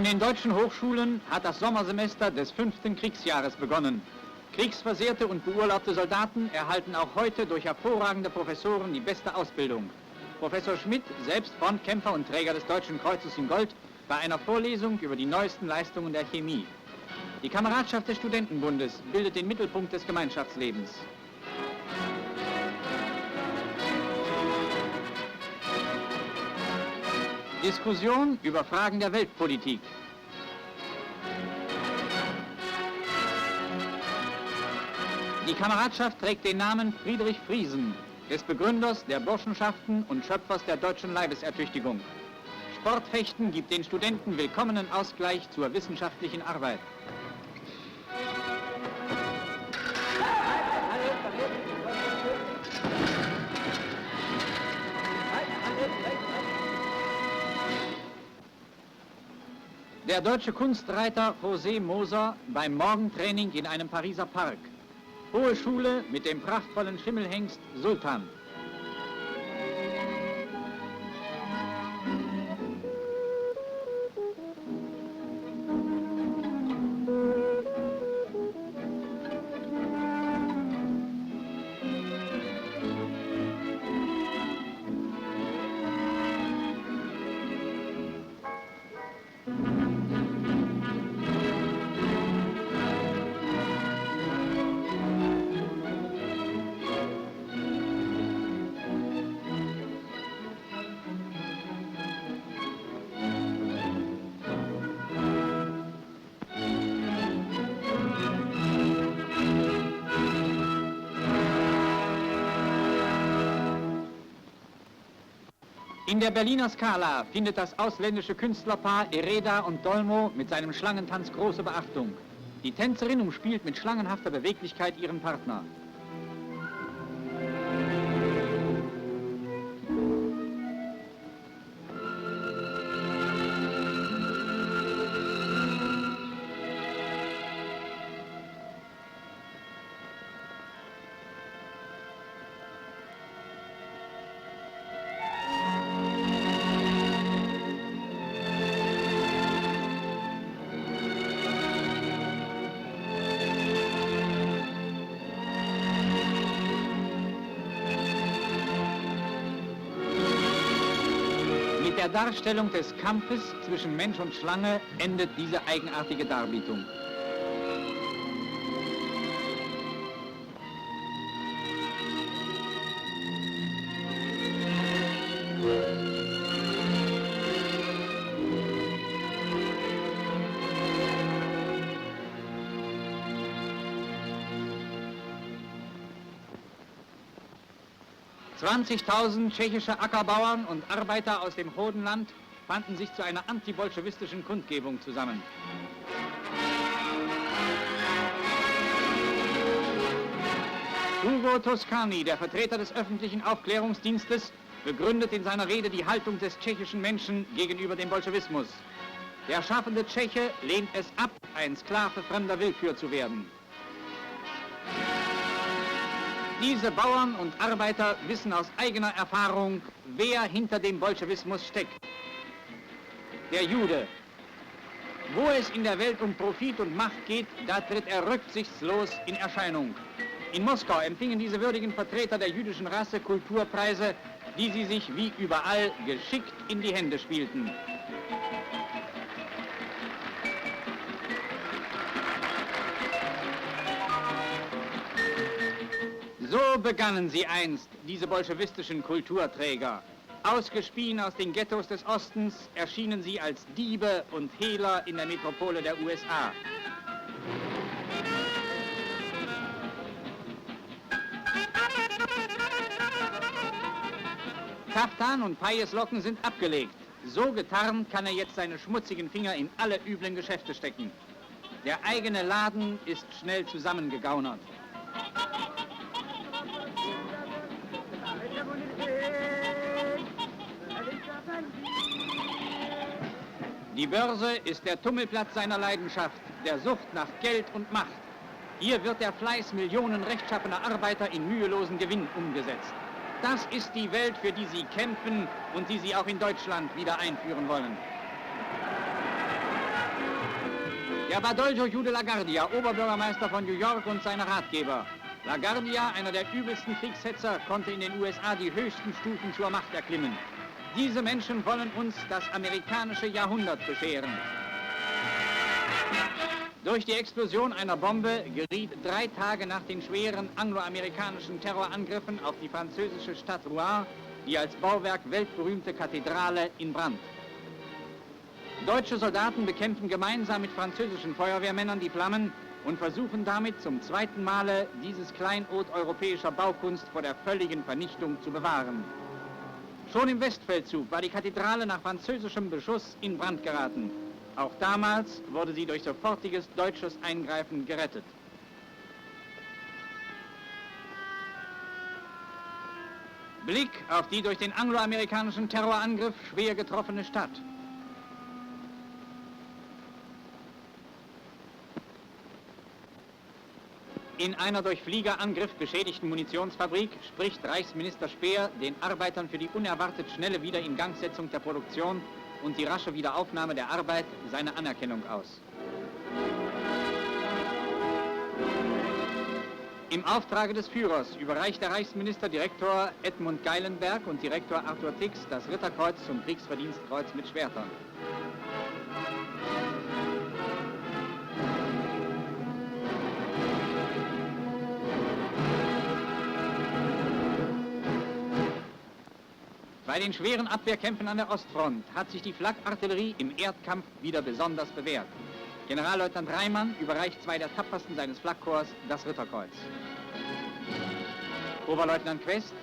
den deutschen Hochschulen hat das Sommersemester des 5. Kriegsjahres begonnen. Kriegsversehrte und beurlaubte Soldaten erhalten auch heute durch hervorragende Professoren die beste Ausbildung. Professor Schmidt, selbst Frontkämpfer und Träger des Deutschen Kreuzes in Gold, bei einer Vorlesung über die neuesten Leistungen der Chemie. Die Kameradschaft des Studentenbundes bildet den Mittelpunkt des Gemeinschaftslebens. Diskussion über Fragen der Weltpolitik. Die Kameradschaft trägt den Namen Friedrich Friesen, des Begründers der Burschenschaften und Schöpfers der deutschen Leibesertüchtigung. Sportfechten gibt den Studenten willkommenen Ausgleich zur wissenschaftlichen Arbeit. Der deutsche Kunstreiter José Moser beim Morgentraining in einem Pariser Park. Hohe Schule mit dem prachtvollen Schimmelhengst Sultan. In der Berliner Scala findet das ausländische Künstlerpaar Herrera und Dolmo mit seinem Schlangentanz große Beachtung. Die Tänzerin umspielt mit schlangenhafter Beweglichkeit ihren Partner. Mit der Darstellung des Kampfes zwischen Mensch und Schlange endet diese eigenartige Darbietung. (20.000 tschechische Ackerbauern und Arbeiter aus dem Hodenland fanden sich zu einer antibolschewistischen Kundgebung zusammen. Ugo Toscani, der Vertreter des öffentlichen Aufklärungsdienstes, begründet in seiner Rede die Haltung des tschechischen Menschen gegenüber dem Bolschewismus. Der schaffende Tscheche lehnt es ab, ein Sklave fremder Willkür zu werden. Diese Bauern und Arbeiter wissen aus eigener Erfahrung, wer hinter dem Bolschewismus steckt. Der Jude. Wo es in der Welt um Profit und Macht geht, da tritt er rücksichtslos in Erscheinung. In Moskau empfingen diese würdigen Vertreter der jüdischen Rasse Kulturpreise, die sie sich wie überall geschickt in die Hände spielten. So begannen sie einst, diese bolschewistischen Kulturträger. Ausgespien aus den Ghettos des Ostens erschienen sie als Diebe und Hehler in der Metropole der USA. Kaftan und Pajeslocken sind abgelegt. So getarnt kann er jetzt seine schmutzigen Finger in alle üblen Geschäfte stecken. Der eigene Laden ist schnell zusammengegaunert. Die Börse ist der Tummelplatz seiner Leidenschaft, der Sucht nach Geld und Macht. Hier wird der Fleiß Millionen rechtschaffener Arbeiter in mühelosen Gewinn umgesetzt. Das ist die Welt, für die sie kämpfen und die sie auch in Deutschland wieder einführen wollen. Der Badoglio-Jude LaGuardia, Oberbürgermeister von New York und seine Ratgeber. LaGuardia, einer der übelsten Kriegshetzer, konnte in den USA die höchsten Stufen zur Macht erklimmen. Diese Menschen wollen uns das amerikanische Jahrhundert bescheren. Durch die Explosion einer Bombe geriet 3 Tage nach den schweren angloamerikanischen Terrorangriffen auf die französische Stadt Rouen die als Bauwerk weltberühmte Kathedrale in Brand. Deutsche Soldaten bekämpfen gemeinsam mit französischen Feuerwehrmännern die Flammen und versuchen damit zum 2. Male dieses Kleinod europäischer Baukunst vor der völligen Vernichtung zu bewahren. Schon im Westfeldzug war die Kathedrale nach französischem Beschuss in Brand geraten. Auch damals wurde sie durch sofortiges deutsches Eingreifen gerettet. Blick auf die durch den angloamerikanischen Terrorangriff schwer getroffene Stadt. In einer durch Fliegerangriff beschädigten Munitionsfabrik spricht Reichsminister Speer den Arbeitern für die unerwartet schnelle Wiederingangsetzung der Produktion und die rasche Wiederaufnahme der Arbeit seine Anerkennung aus. Im Auftrage des Führers überreicht der Reichsminister Direktor Edmund Geilenberg und Direktor Arthur Tix das Ritterkreuz zum Kriegsverdienstkreuz mit Schwertern. Bei den schweren Abwehrkämpfen an der Ostfront hat sich die Flakartillerie im Erdkampf wieder besonders bewährt. Generalleutnant Reimann überreicht 2 der tapfersten seines Flakkorps das Ritterkreuz. Oberleutnant Quest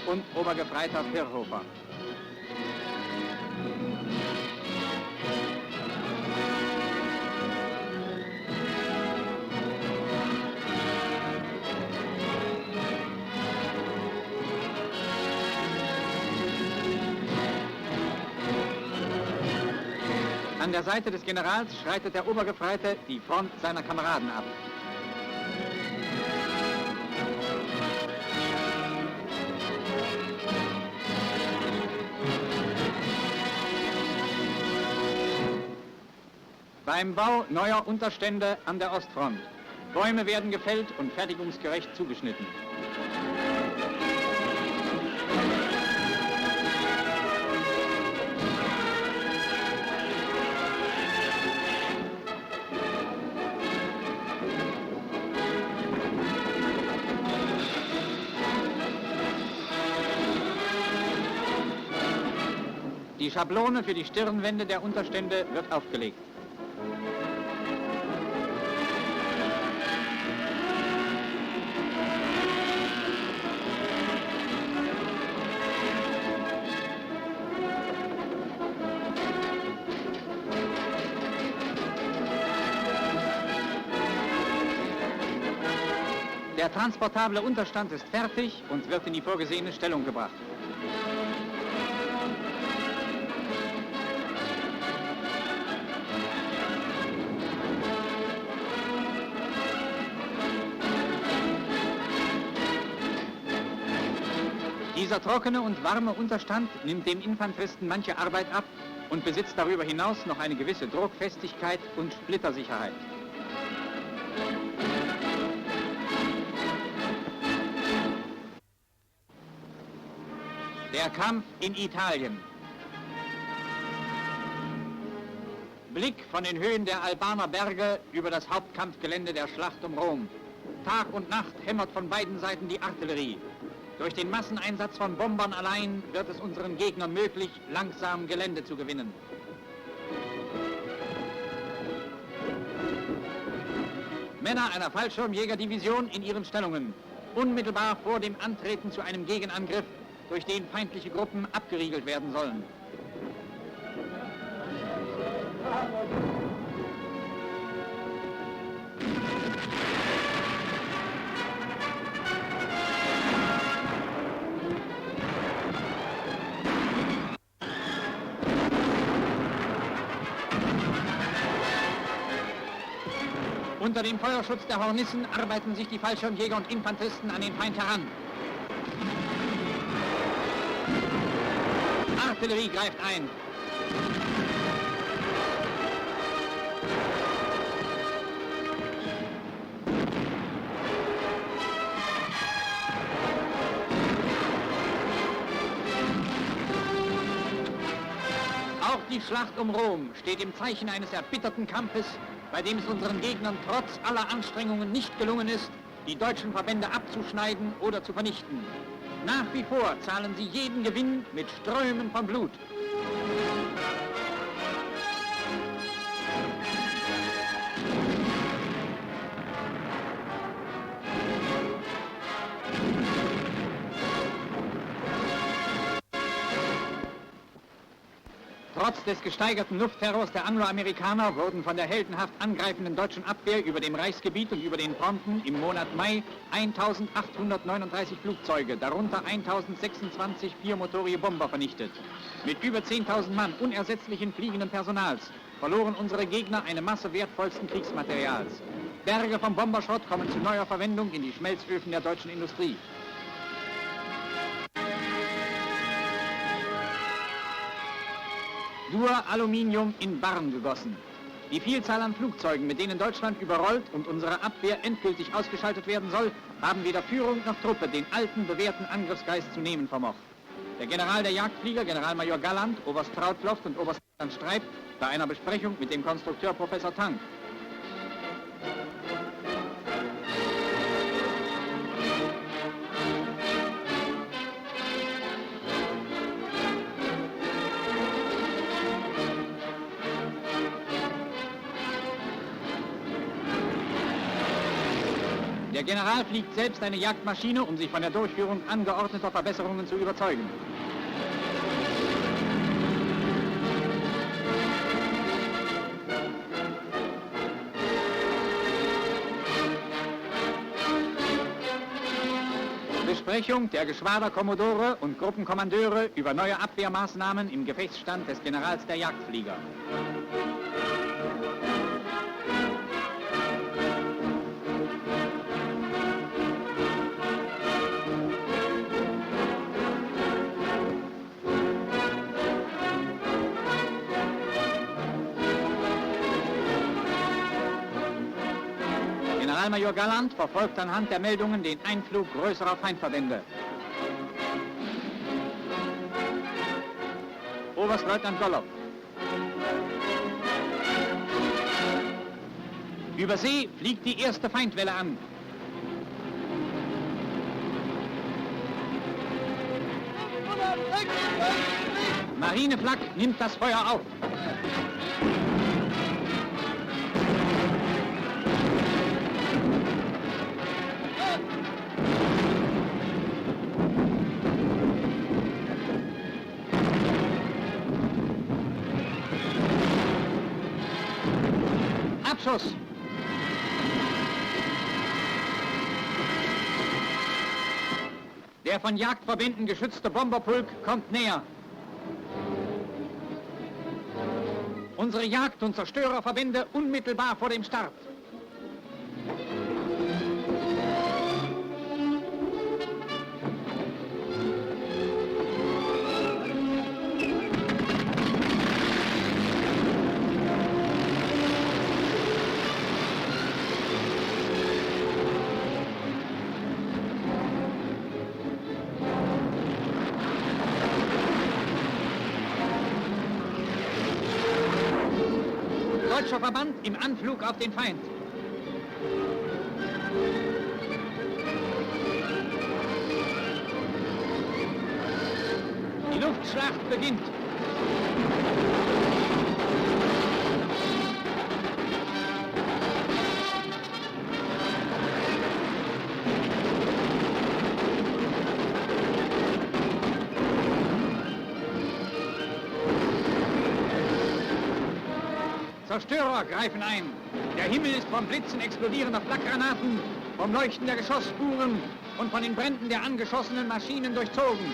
und Obergefreiter Pirhofer. An der Seite des Generals schreitet der Obergefreite die Front seiner Kameraden ab. Beim Bau neuer Unterstände an der Ostfront. Bäume werden gefällt und fertigungsgerecht zugeschnitten. Die Schablone für die Stirnwände der Unterstände wird aufgelegt. Der transportable Unterstand ist fertig und wird in die vorgesehene Stellung gebracht. Dieser trockene und warme Unterstand nimmt dem Infanteristen manche Arbeit ab und besitzt darüber hinaus noch eine gewisse Druckfestigkeit und Splittersicherheit. Der Kampf in Italien. Blick von den Höhen der Albaner Berge über das Hauptkampfgelände der Schlacht um Rom. Tag und Nacht hämmert von beiden Seiten die Artillerie. Durch den Masseneinsatz von Bombern allein wird es unseren Gegnern möglich, langsam Gelände zu gewinnen. Männer einer Fallschirmjägerdivision in ihren Stellungen, unmittelbar vor dem Antreten zu einem Gegenangriff, durch den feindliche Gruppen abgeriegelt werden sollen. Unter dem Feuerschutz der Hornissen arbeiten sich die Fallschirmjäger und Infanteristen an den Feind heran. Artillerie greift ein. Die Schlacht um Rom steht im Zeichen eines erbitterten Kampfes, bei dem es unseren Gegnern trotz aller Anstrengungen nicht gelungen ist, die deutschen Verbände abzuschneiden oder zu vernichten. Nach wie vor zahlen sie jeden Gewinn mit Strömen von Blut. Trotz des gesteigerten Luftterrors der Angloamerikaner wurden von der heldenhaft angreifenden deutschen Abwehr über dem Reichsgebiet und über den Fronten im Monat Mai 1839 Flugzeuge, darunter 1026 viermotorige Bomber vernichtet. Mit über 10.000 Mann unersetzlichen fliegenden Personals verloren unsere Gegner eine Masse wertvollsten Kriegsmaterials. Berge vom Bomberschrott kommen zu neuer Verwendung in die Schmelzöfen der deutschen Industrie. Dur-Aluminium in Barren gegossen. Die Vielzahl an Flugzeugen, mit denen Deutschland überrollt und unsere Abwehr endgültig ausgeschaltet werden soll, haben weder Führung noch Truppe den alten, bewährten Angriffsgeist zu nehmen vermocht. Der General der Jagdflieger, Generalmajor Galland, Oberst Trautloff und Oberst Streib bei einer Besprechung mit dem Konstrukteur Professor Tank. Der General fliegt selbst eine Jagdmaschine, um sich von der Durchführung angeordneter Verbesserungen zu überzeugen. Besprechung der Geschwaderkommodore und Gruppenkommandeure über neue Abwehrmaßnahmen im Gefechtsstand des Generals der Jagdflieger. Generalmajor Galland verfolgt anhand der Meldungen den Einflug größerer Feindverbände. Oberstleutnant Gollow. Über See fliegt die erste Feindwelle an. Marineflak nimmt das Feuer auf. Abschuss! Der von Jagdverbänden geschützte Bomberpulk kommt näher. Unsere Jagd- und Zerstörerverbände unmittelbar vor dem Start. Deutscher Verband im Anflug auf den Feind. Die Luftschlacht beginnt. Zerstörer greifen ein. Der Himmel ist vom Blitzen explodierender Flakgranaten, vom Leuchten der Geschossspuren und von den Bränden der angeschossenen Maschinen durchzogen.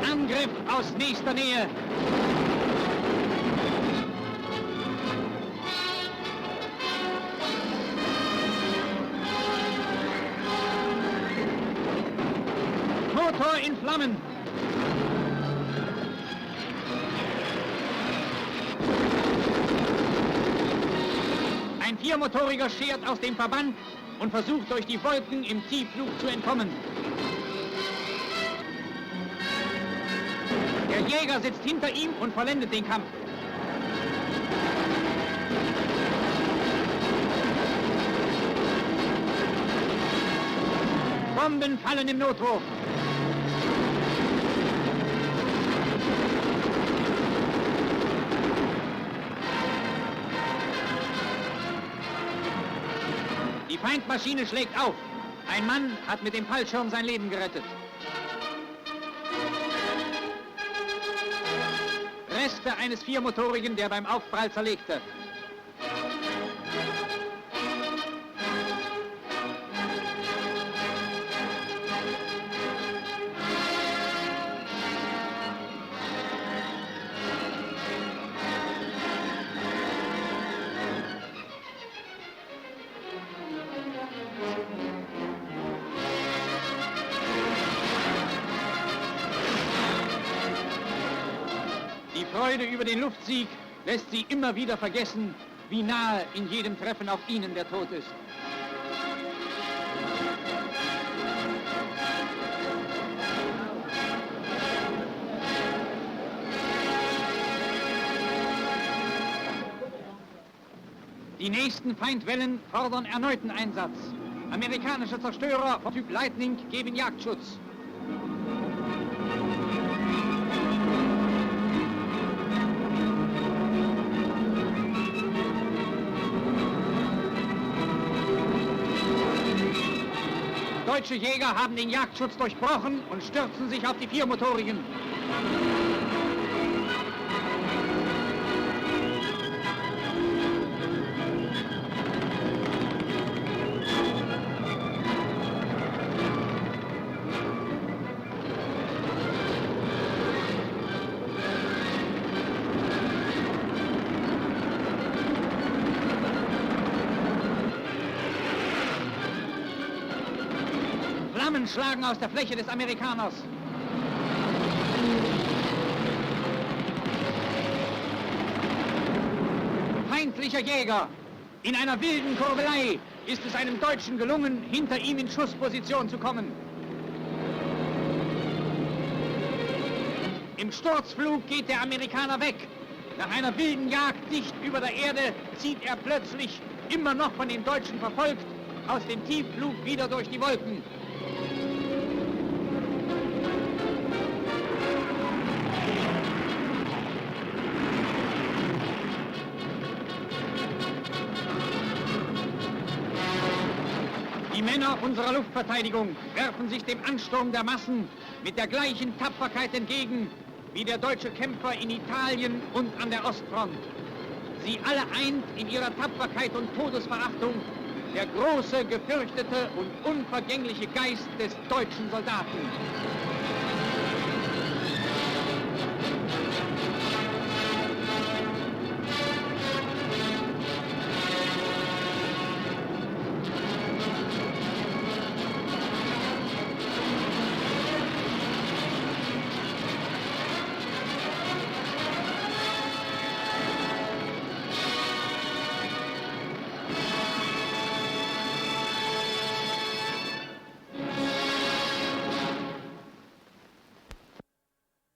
Angriff aus nächster Nähe. Motor in Flammen. Viermotoriger schert aus dem Verband und versucht durch die Wolken im Tiefflug zu entkommen. Der Jäger sitzt hinter ihm und vollendet den Kampf. Bomben fallen im Notruf. Die Feindmaschine schlägt auf. Ein Mann hat mit dem Fallschirm sein Leben gerettet. Reste eines Viermotorigen, der beim Aufprall zerlegte. Die Freude über den Luftsieg lässt sie immer wieder vergessen, wie nahe in jedem Treffen auf ihnen der Tod ist. Die nächsten Feindwellen fordern erneuten Einsatz. Amerikanische Zerstörer vom Typ Lightning geben Jagdschutz. Deutsche Jäger haben den Jagdschutz durchbrochen und stürzen sich auf die Viermotorigen. Flammen schlagen aus der Fläche des Amerikaners. Feindlicher Jäger. In einer wilden Kurbelei ist es einem Deutschen gelungen, hinter ihm in Schussposition zu kommen. Im Sturzflug geht der Amerikaner weg. Nach einer wilden Jagd dicht über der Erde zieht er plötzlich, immer noch von den Deutschen verfolgt, aus dem Tiefflug wieder durch die Wolken. Die Männer unserer Luftverteidigung werfen sich dem Ansturm der Massen mit der gleichen Tapferkeit entgegen wie der deutsche Kämpfer in Italien und an der Ostfront. Sie alle eint in ihrer Tapferkeit und Todesverachtung der große, gefürchtete und unvergängliche Geist des deutschen Soldaten.